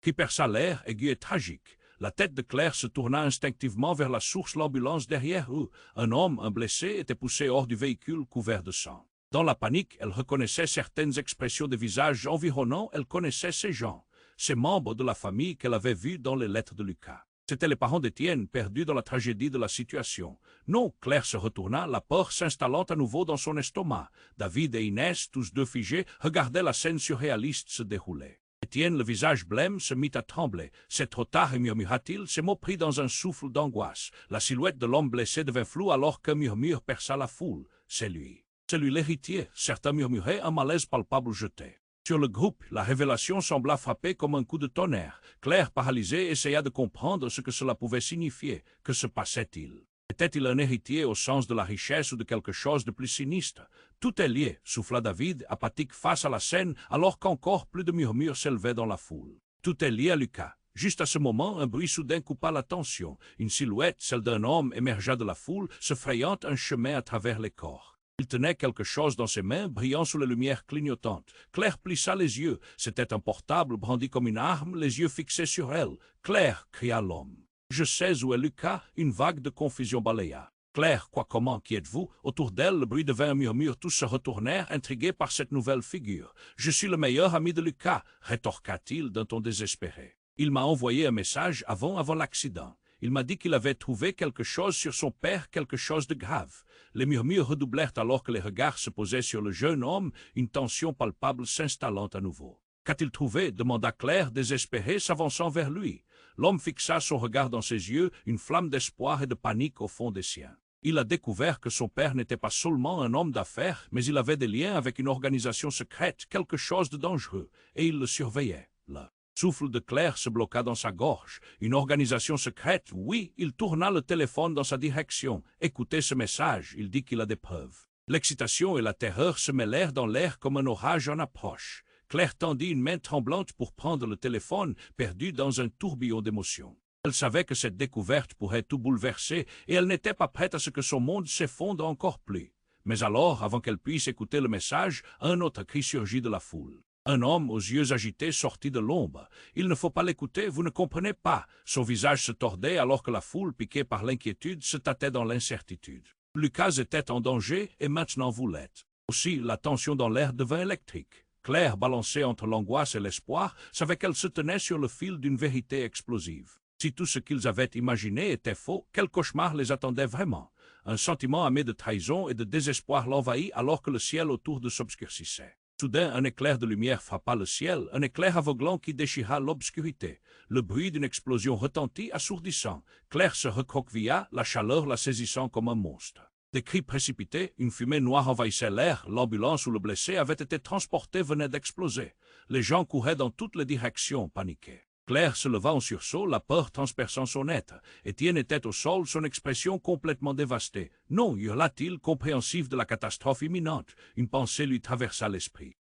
qui perça l'air aigu et tragique. La tête de Claire se tourna instinctivement vers la source, l'ambulance derrière eux. Un homme, un blessé, était poussé hors du véhicule couvert de sang. Dans la panique, elle reconnaissait certaines expressions de visage environnants, elle connaissait ces gens, ces membres de la famille qu'elle avait vus dans les lettres de Lucas. C'étaient les parents d'Étienne, perdus dans la tragédie de la situation. Non, Claire se retourna, la peur s'installant à nouveau dans son estomac. David et Inès, tous deux figés, regardaient la scène surréaliste se dérouler. Étienne, le visage blême, se mit à trembler. C'est trop tard, murmura-t-il, ses mots pris dans un souffle d'angoisse. La silhouette de l'homme blessé devint floue alors qu'un murmure perça la foule. C'est lui. C'est lui l'héritier. Certains murmuraient, un malaise palpable jeté. Sur le groupe, la révélation sembla frapper comme un coup de tonnerre. Claire, paralysée, essaya de comprendre ce que cela pouvait signifier. Que se passait-il? Était-il un héritier au sens de la richesse ou de quelque chose de plus sinistre? Tout est lié, souffla David, apathique face à la scène, alors qu'encore plus de murmures s'élevaient dans la foule. Tout est lié à Lucas. Juste à ce moment, un bruit soudain coupa l'attention. Une silhouette, celle d'un homme, émergea de la foule, se frayant un chemin à travers les corps. Il tenait quelque chose dans ses mains, brillant sous la lumière clignotante. Claire plissa les yeux. C'était un portable brandi comme une arme, les yeux fixés sur elle. « Claire » cria l'homme. « Je sais où est Lucas. » Une vague de confusion balaya. « Claire, quoi, comment, qui êtes-vous » Autour d'elle, le bruit devint un murmure. Tous se retournèrent, intrigués par cette nouvelle figure. « Je suis le meilleur ami de Lucas » rétorqua-t-il d'un ton désespéré. « Il m'a envoyé un message avant l'accident. Il m'a dit qu'il avait trouvé quelque chose sur son père, quelque chose de grave. » Les murmures redoublèrent alors que les regards se posaient sur le jeune homme, une tension palpable s'installant à nouveau. « Qu'a-t-il trouvé » demanda Claire, désespérée, s'avançant vers lui. L'homme fixa son regard dans ses yeux, une flamme d'espoir et de panique au fond des siens. Il a découvert que son père n'était pas seulement un homme d'affaires, mais il avait des liens avec une organisation secrète, quelque chose de dangereux, et il le surveillait, là. Souffle de Claire se bloqua dans sa gorge. Une organisation secrète, oui, il tourna le téléphone dans sa direction. Écoutez ce message, il dit qu'il a des preuves. L'excitation et la terreur se mêlèrent dans l'air comme un orage en approche. Claire tendit une main tremblante pour prendre le téléphone, perdue dans un tourbillon d'émotions. Elle savait que cette découverte pourrait tout bouleverser, et elle n'était pas prête à ce que son monde s'effondre encore plus. Mais alors, avant qu'elle puisse écouter le message, un autre cri surgit de la foule. Un homme aux yeux agités sortit de l'ombre. Il ne faut pas l'écouter, vous ne comprenez pas. Son visage se tordait alors que la foule, piquée par l'inquiétude, se tâtait dans l'incertitude. Lucas était en danger et maintenant vous l'êtes. Aussi, la tension dans l'air devint électrique. Claire, balancée entre l'angoisse et l'espoir, savait qu'elle se tenait sur le fil d'une vérité explosive. Si tout ce qu'ils avaient imaginé était faux, quel cauchemar les attendait vraiment? Un sentiment amé de trahison et de désespoir l'envahit alors que le ciel autour d'eux s'obscurcissait. Soudain, un éclair de lumière frappa le ciel, un éclair aveuglant qui déchira l'obscurité. Le bruit d'une explosion retentit, assourdissant. Claire se recroquevilla, la chaleur la saisissant comme un monstre. Des cris précipités, une fumée noire envahissait l'air, l'ambulance où le blessé avait été transporté venait d'exploser. Les gens couraient dans toutes les directions, paniqués. Claire se leva en sursaut, la peur transperçant son être. Étienne était au sol, son expression complètement dévastée. « Non » hurla-t-il, compréhensif de la catastrophe imminente. Une pensée lui traversa l'esprit.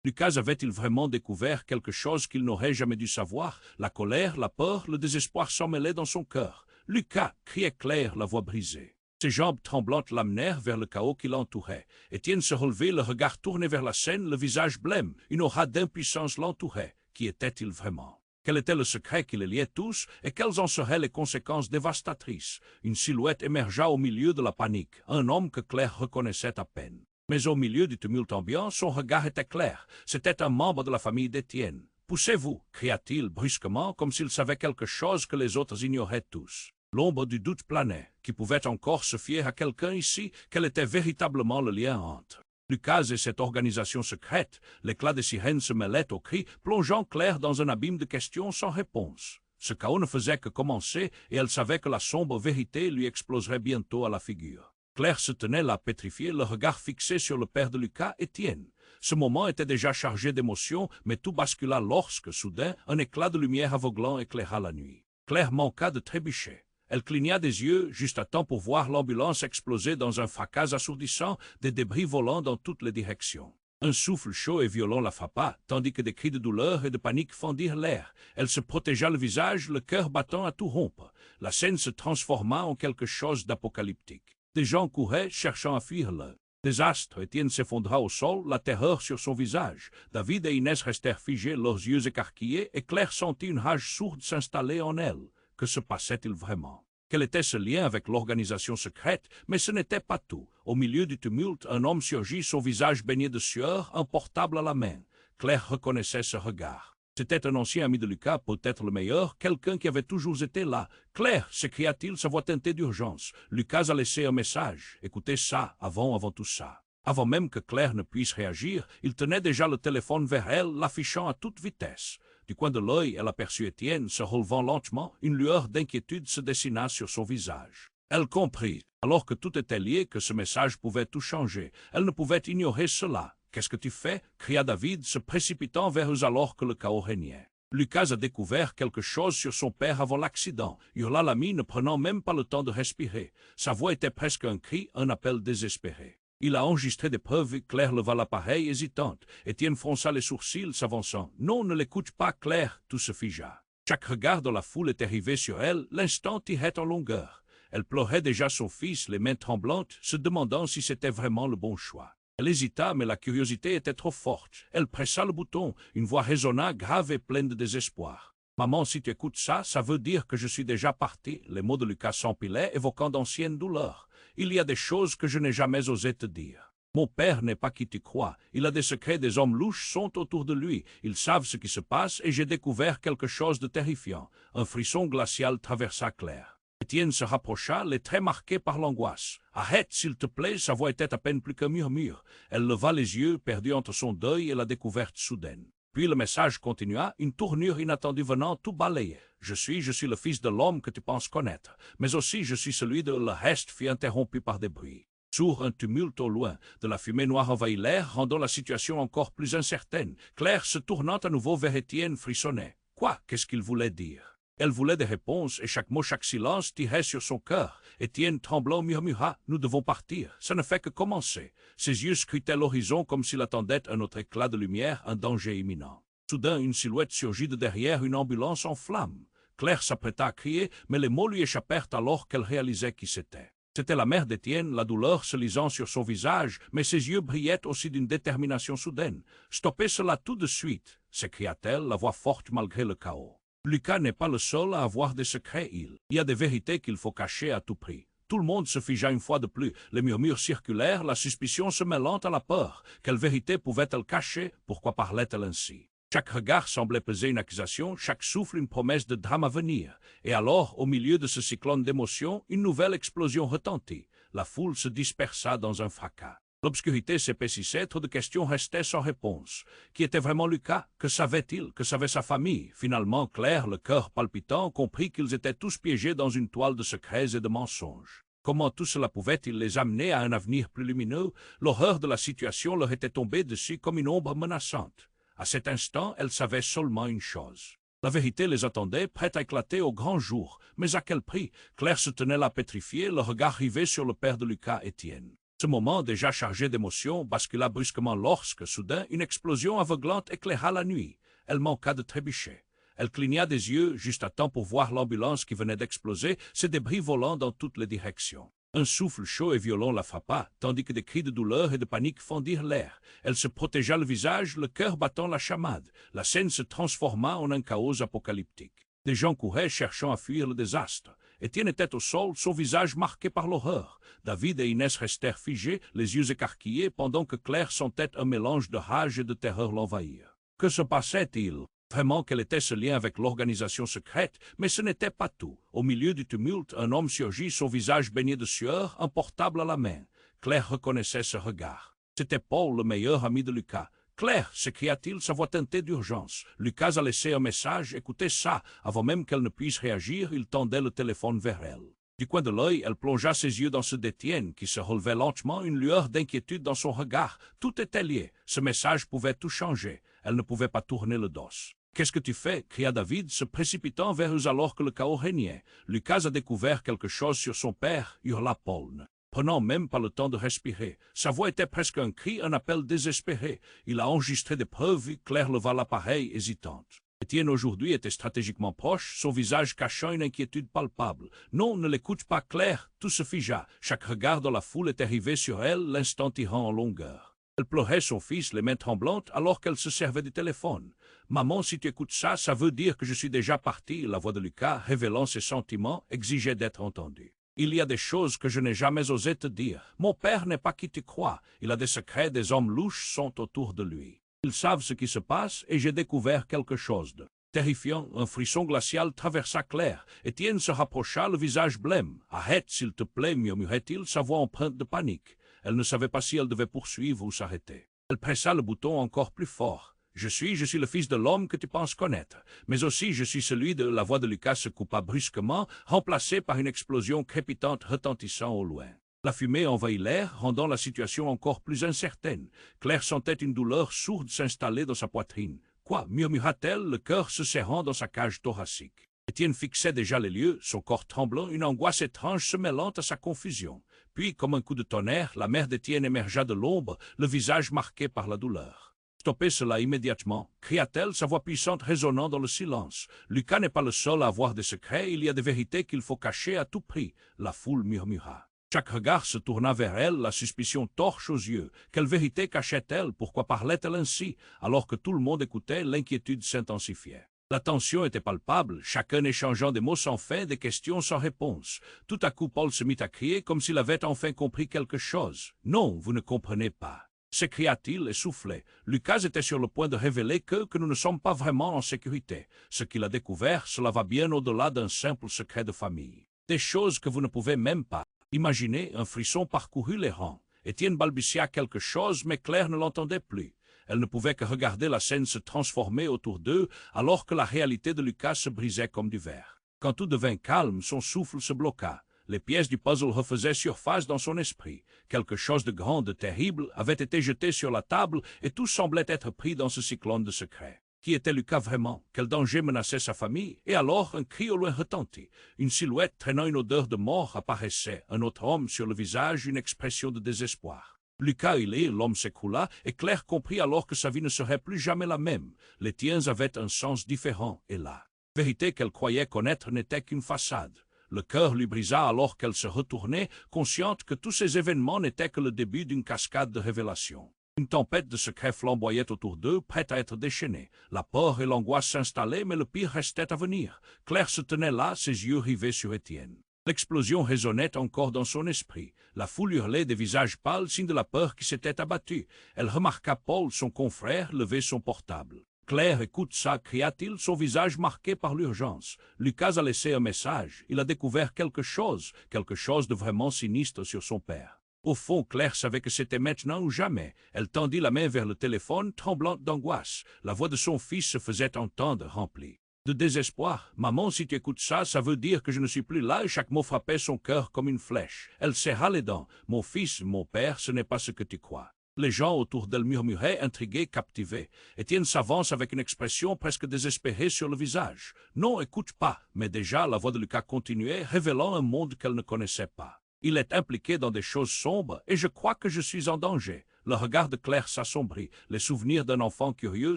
Lucas avait-il vraiment découvert quelque chose qu'il n'aurait jamais dû savoir? La colère, la peur, le désespoir s'emmêlaient dans son cœur. « Lucas » criait Claire, la voix brisée. Ses jambes tremblantes l'amenèrent vers le chaos qui l'entourait. Étienne se relevait, le regard tourné vers la scène, le visage blême. Une aura d'impuissance l'entourait. Qui était-il vraiment? Quel était le secret qui les liait tous, et quelles en seraient les conséquences dévastatrices? Une silhouette émergea au milieu de la panique, un homme que Claire reconnaissait à peine. Mais au milieu du tumulte ambiant, son regard était clair. C'était un membre de la famille d'Étienne. « Poussez-vous » cria-t-il brusquement, comme s'il savait quelque chose que les autres ignoraient tous. L'ombre du doute planait. Qui pouvait encore se fier à quelqu'un ici? Quel était véritablement le lien entre Lucas et cette organisation secrète? L'éclat des sirènes se mêlait aux cris, plongeant Claire dans un abîme de questions sans réponse. Ce chaos ne faisait que commencer, et elle savait que la sombre vérité lui exploserait bientôt à la figure. Claire se tenait là pétrifiée, le regard fixé sur le père de Lucas, Étienne. Ce moment était déjà chargé d'émotions, mais tout bascula lorsque, soudain, un éclat de lumière aveuglant éclaira la nuit. Claire manqua de trébucher. Elle cligna des yeux juste à temps pour voir l'ambulance exploser dans un fracas assourdissant, des débris volant dans toutes les directions. Un souffle chaud et violent la frappa, tandis que des cris de douleur et de panique fendirent l'air. Elle se protégea le visage, le cœur battant à tout rompre. La scène se transforma en quelque chose d'apocalyptique. Des gens couraient, cherchant à fuir le désastre. Étienne s'effondra au sol, la terreur sur son visage. David et Inès restèrent figés, leurs yeux écarquillés, et Claire sentit une rage sourde s'installer en elle. Que se passait-il vraiment? Quel était ce lien avec l'organisation secrète? Mais ce n'était pas tout. Au milieu du tumulte, un homme surgit, son visage baigné de sueur, un portable à la main. Claire reconnaissait ce regard. C'était un ancien ami de Lucas, peut-être le meilleur, quelqu'un qui avait toujours été là. « Claire !» s'écria-t-il, sa voix teintée d'urgence. Lucas a laissé un message. Écoutez ça, avant tout ça. Avant même que Claire ne puisse réagir, il tenait déjà le téléphone vers elle, l'affichant à toute vitesse. Du coin de l'œil, elle aperçut Étienne se relevant lentement. Une lueur d'inquiétude se dessina sur son visage. Elle comprit, alors que tout était lié, que ce message pouvait tout changer. Elle ne pouvait ignorer cela. « Qu'est-ce que tu fais » cria David, se précipitant vers eux alors que le chaos régnait. Lucas a découvert quelque chose sur son père avant l'accident, hurla l'ami, ne prenant même pas le temps de respirer. Sa voix était presque un cri, un appel désespéré. Il a enregistré des preuves. Claire leva l'appareil, hésitante. Étienne fronça les sourcils, s'avançant. « Non, ne l'écoute pas, Claire !» Tout se figea. Chaque regard de la foule était rivé sur elle, l'instant tirait en longueur. Elle pleurait déjà son fils, les mains tremblantes, se demandant si c'était vraiment le bon choix. Elle hésita, mais la curiosité était trop forte. Elle pressa le bouton. Une voix résonna, grave et pleine de désespoir. « Maman, si tu écoutes ça, ça veut dire que je suis déjà parti. » Les mots de Lucas s'empilaient, évoquant d'anciennes douleurs. « Il y a des choses que je n'ai jamais osé te dire. Mon père n'est pas qui tu crois. Il a des secrets, des hommes louches sont autour de lui. Ils savent ce qui se passe et j'ai découvert quelque chose de terrifiant. » Un frisson glacial traversa Claire. Étienne se rapprocha, les traits marqués par l'angoisse. « Arrête, s'il te plaît !» Sa voix était à peine plus qu'un murmure. Elle leva les yeux, perdue entre son deuil et la découverte soudaine. Puis le message continua, une tournure inattendue venant tout balayer. « Je suis le fils de l'homme que tu penses connaître, mais aussi je suis celui de... » Le reste fut interrompu par des bruits. Sourd un tumulte au loin, de la fumée noire envahit l'air, rendant la situation encore plus incertaine. Claire, se tournant à nouveau vers Étienne, frissonnait. Quoi? Qu'est-ce qu'il voulait dire? Elle voulait des réponses, et chaque mot, chaque silence tirait sur son cœur. Étienne, tremblant, murmura « Nous devons partir, ça ne fait que commencer. » Ses yeux scrutaient l'horizon comme s'il attendait un autre éclat de lumière, un danger imminent. Soudain, une silhouette surgit de derrière une ambulance en flammes. Claire s'apprêta à crier, mais les mots lui échappèrent alors qu'elle réalisait qui c'était. C'était la mère d'Étienne, la douleur se lisant sur son visage, mais ses yeux brillaient aussi d'une détermination soudaine. « Stoppez cela tout de suite !» s'écria-t-elle, la voix forte malgré le chaos. Lucas n'est pas le seul à avoir des secrets, il y a des vérités qu'il faut cacher à tout prix. Tout le monde se figea une fois de plus, les murmures circulèrent, la suspicion se mêlant à la peur. Quelle vérité pouvait-elle cacher? Pourquoi parlait-elle ainsi? Chaque regard semblait peser une accusation, chaque souffle une promesse de drame à venir. Et alors, au milieu de ce cyclone d'émotions, une nouvelle explosion retentit. La foule se dispersa dans un fracas. L'obscurité s'épaississait, trop de questions restaient sans réponse. Qui était vraiment Lucas? Que savait-il? Que savait sa famille? Finalement, Claire, le cœur palpitant, comprit qu'ils étaient tous piégés dans une toile de secrets et de mensonges. Comment tout cela pouvait-il les amener à un avenir plus lumineux? L'horreur de la situation leur était tombée dessus comme une ombre menaçante. À cet instant, elles savaient seulement une chose. La vérité les attendait, prête à éclater au grand jour. Mais à quel prix? Claire se tenait là pétrifiée, le regard rivé sur le père de Lucas, Étienne. Ce moment, déjà chargé d'émotions, bascula brusquement lorsque, soudain, une explosion aveuglante éclaira la nuit. Elle manqua de trébucher. Elle cligna des yeux, juste à temps pour voir l'ambulance qui venait d'exploser, ses débris volant dans toutes les directions. Un souffle chaud et violent la frappa, tandis que des cris de douleur et de panique fendirent l'air. Elle se protégea le visage, le cœur battant la chamade. La scène se transforma en un chaos apocalyptique. Des gens couraient, cherchant à fuir le désastre. Étienne était au sol, son visage marqué par l'horreur. David et Inès restèrent figés, les yeux écarquillés, pendant que Claire sentait un mélange de rage et de terreur l'envahir. Que se passait-il? vraiment quel était ce lien avec l'organisation secrète, mais ce n'était pas tout. Au milieu du tumulte, un homme surgit, son visage baigné de sueur, un portable à la main. Claire reconnaissait ce regard. C'était Paul, le meilleur ami de Lucas. « Claire !» s'écria-t-il, sa voix teintée d'urgence. Lucas a laissé un message, écoutez ça. Avant même qu'elle ne puisse réagir, il tendait le téléphone vers elle. Du coin de l'œil, elle plongea ses yeux dans ceux d'Étienne, qui se relevait lentement, une lueur d'inquiétude dans son regard. Tout était lié. Ce message pouvait tout changer. Elle ne pouvait pas tourner le dos. « Qu'est-ce que tu fais » cria David, se précipitant vers eux alors que le chaos régnait. Lucas a découvert quelque chose sur son père, hurla Paul, prenant même pas le temps de respirer. Sa voix était presque un cri, un appel désespéré. Il a enregistré des preuves, Claire leva l'appareil, hésitante. Étienne aujourd'hui était stratégiquement proche, son visage cachant une inquiétude palpable. Non, ne l'écoute pas, Claire. Tout se figea. Chaque regard dans la foule était rivé sur elle, l'instant tirant en longueur. Elle pleurait son fils, les mains tremblantes, alors qu'elle se servait du téléphone. « Maman, si tu écoutes ça, ça veut dire que je suis déjà parti. » La voix de Lucas, révélant ses sentiments, exigeait d'être entendue. « Il y a des choses que je n'ai jamais osé te dire. Mon père n'est pas qui tu crois. Il a des secrets, des hommes louches sont autour de lui. Ils savent ce qui se passe et j'ai découvert quelque chose de terrifiant. » Un frisson glacial traversa Claire. Étienne se rapprocha, le visage blême. « Arrête, s'il te plaît, murmurait-il, sa voix empreinte de panique. » Elle ne savait pas si elle devait poursuivre ou s'arrêter. Elle pressa le bouton encore plus fort. « Je suis le fils de l'homme que tu penses connaître. Mais aussi je suis celui de... » La voix de Lucas se coupa brusquement, remplacée par une explosion crépitante retentissant au loin. La fumée envahit l'air, rendant la situation encore plus incertaine. Claire sentait une douleur sourde s'installer dans sa poitrine. « Quoi » murmura-t-elle, le cœur se serrant dans sa cage thoracique. Étienne fixait déjà les lieux, son corps tremblant, une angoisse étrange se mêlant à sa confusion. Puis, comme un coup de tonnerre, la mère d'Étienne émergea de l'ombre, le visage marqué par la douleur. « Stoppez cela immédiatement » cria-t-elle, sa voix puissante résonnant dans le silence. « Lucas n'est pas le seul à avoir des secrets, il y a des vérités qu'il faut cacher à tout prix. » La foule murmura. Chaque regard se tourna vers elle, la suspicion torche aux yeux. Quelle vérité cachait-elle? Pourquoi parlait-elle ainsi? Alors que tout le monde écoutait, l'inquiétude s'intensifiait. La tension était palpable, chacun échangeant des mots sans fin, des questions sans réponse. Tout à coup, Paul se mit à crier comme s'il avait enfin compris quelque chose. « Non, vous ne comprenez pas » s'écria-t-il essoufflé. Lucas était sur le point de révéler que nous ne sommes pas vraiment en sécurité. Ce qu'il a découvert, cela va bien au-delà d'un simple secret de famille. Des choses que vous ne pouvez même pas imaginer. Un frisson parcourut les rangs. Étienne balbutia quelque chose, mais Claire ne l'entendait plus. Elle ne pouvait que regarder la scène se transformer autour d'eux, alors que la réalité de Lucas se brisait comme du verre. Quand tout devint calme, son souffle se bloqua. Les pièces du puzzle refaisaient surface dans son esprit. Quelque chose de grand, de terrible, avait été jeté sur la table, et tout semblait être pris dans ce cyclone de secrets. Qui était Lucas vraiment? Quel danger menaçait sa famille? Et alors, un cri au loin retentit. Une silhouette traînant une odeur de mort apparaissait. Un autre homme sur le visage, une expression de désespoir. Lucas l'homme s'écroula, et Claire comprit alors que sa vie ne serait plus jamais la même. Les tiens avaient un sens différent, et la vérité qu'elle croyait connaître n'était qu'une façade. Le cœur lui brisa alors qu'elle se retournait, consciente que tous ces événements n'étaient que le début d'une cascade de révélations. Une tempête de secrets flamboyait autour d'eux, prête à être déchaînée. La peur et l'angoisse s'installaient, mais le pire restait à venir. Claire se tenait là, ses yeux rivés sur Étienne. L'explosion résonnait encore dans son esprit. La foule hurlait, des visages pâles, signe de la peur qui s'était abattue. Elle remarqua Paul, son confrère, lever son portable. « Claire, écoute ça » cria-t-il, son visage marqué par l'urgence. Lucas a laissé un message. Il a découvert quelque chose de vraiment sinistre sur son père. Au fond, Claire savait que c'était maintenant ou jamais. Elle tendit la main vers le téléphone, tremblante d'angoisse. La voix de son fils se faisait entendre, remplie de désespoir. « Maman, si tu écoutes ça, ça veut dire que je ne suis plus là. » Et chaque mot frappait son cœur comme une flèche. Elle serra les dents. « Mon fils, mon père, ce n'est pas ce que tu crois. » Les gens autour d'elle murmuraient, intrigués, captivés. Étienne s'avance avec une expression presque désespérée sur le visage. « Non, écoute pas. » Mais déjà, la voix de Lucas continuait, révélant un monde qu'elle ne connaissait pas. « Il est impliqué dans des choses sombres, et je crois que je suis en danger. » Le regard de Claire s'assombrit. Les souvenirs d'un enfant curieux,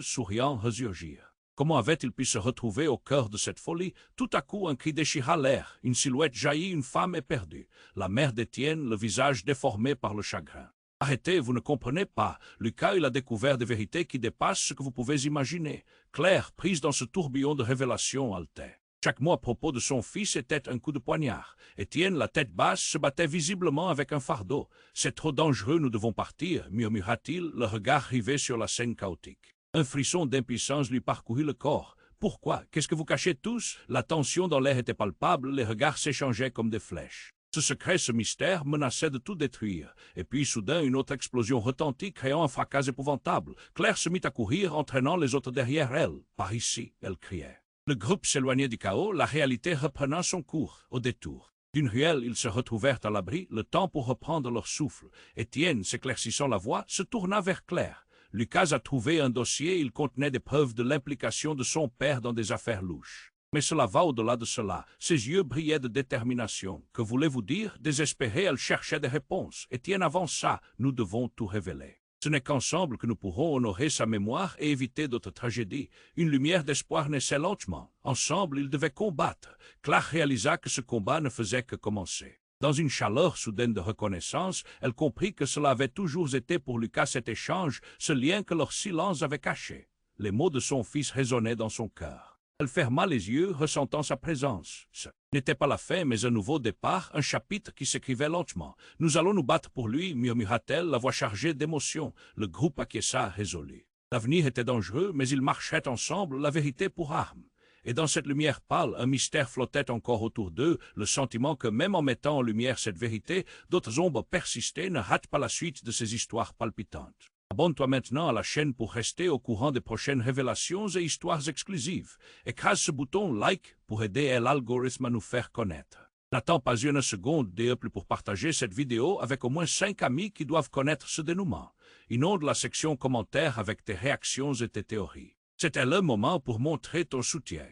souriant, resurgirent. Comment avait-il pu se retrouver au cœur de cette folie? Tout à coup, un cri déchira l'air. Une silhouette jaillit, une femme éperdue. La mère d'Étienne, le visage déformé par le chagrin. « Arrêtez, vous ne comprenez pas. Lucas, il a découvert des vérités qui dépassent ce que vous pouvez imaginer. » Claire, prise dans ce tourbillon de révélations, haletait. Chaque mot à propos de son fils était un coup de poignard. Étienne, la tête basse, se battait visiblement avec un fardeau. « C'est trop dangereux, nous devons partir » murmura-t-il, le regard rivé sur la scène chaotique. Un frisson d'impuissance lui parcourut le corps. Pourquoi? Qu'est-ce que vous cachez tous? La tension dans l'air était palpable, les regards s'échangeaient comme des flèches. Ce secret, ce mystère, menaçait de tout détruire. Et puis, soudain, une autre explosion retentit, créant un fracas épouvantable. Claire se mit à courir, entraînant les autres derrière elle. « Par ici !» elle criait. Le groupe s'éloignait du chaos, la réalité reprenant son cours, au détour. D'une ruelle, ils se retrouvèrent à l'abri, le temps pour reprendre leur souffle. Étienne, s'éclaircissant la voix, se tourna vers Claire. Lucas a trouvé un dossier, il contenait des preuves de l'implication de son père dans des affaires louches. Mais cela va au-delà de cela. Ses yeux brillaient de détermination. Que voulez-vous dire? Désespérée, elle cherchait des réponses. Étienne avança. Nous devons tout révéler. Ce n'est qu'ensemble que nous pourrons honorer sa mémoire et éviter d'autres tragédies. Une lumière d'espoir naissait lentement. Ensemble, ils devaient combattre. Claire réalisa que ce combat ne faisait que commencer. Dans une chaleur soudaine de reconnaissance, elle comprit que cela avait toujours été pour Lucas cet échange, ce lien que leur silence avait caché. Les mots de son fils résonnaient dans son cœur. Elle ferma les yeux, ressentant sa présence. Ce n'était pas la fin, mais un nouveau départ, un chapitre qui s'écrivait lentement. « Nous allons nous battre pour lui », murmura-t-elle, la voix chargée d'émotion. Le groupe acquiesça résolu. L'avenir était dangereux, mais ils marchaient ensemble, la vérité pour arme. Et dans cette lumière pâle, un mystère flottait encore autour d'eux, le sentiment que même en mettant en lumière cette vérité, d'autres ombres persistaient, ne rate pas la suite de ces histoires palpitantes. Abonne-toi maintenant à la chaîne pour rester au courant des prochaines révélations et histoires exclusives. Écrase ce bouton like pour aider l'algorithme à nous faire connaître. N'attends pas une seconde de plus pour partager cette vidéo avec au moins 5 amis qui doivent connaître ce dénouement. Inonde la section commentaires avec tes réactions et tes théories. C'était le moment pour montrer ton soutien.